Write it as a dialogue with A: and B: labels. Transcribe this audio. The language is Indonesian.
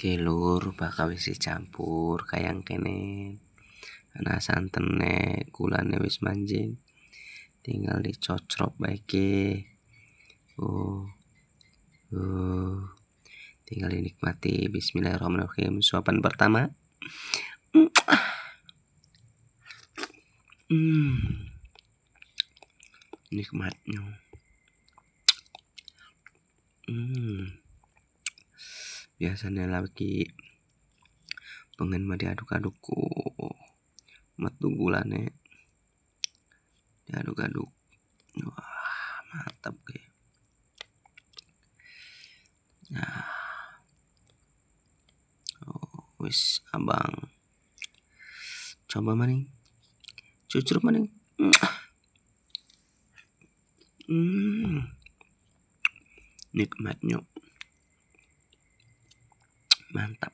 A: Ki lur bakal wis dicampur kayang kene. Ana santene, gulane wis manjing. Tinggal dicocrok bae ki. Tinggal dinikmati. Bismillahirrahmanirrahim. Suapan pertama. Nikmatnya. Biasanya lagi pengen mah diaduk-aduk ku metu gulane. Diaduk-aduk. Wah, mantap ke. Nah. Wis abang. Coba maning. Cucur maning. Nikmatnya. Mantap.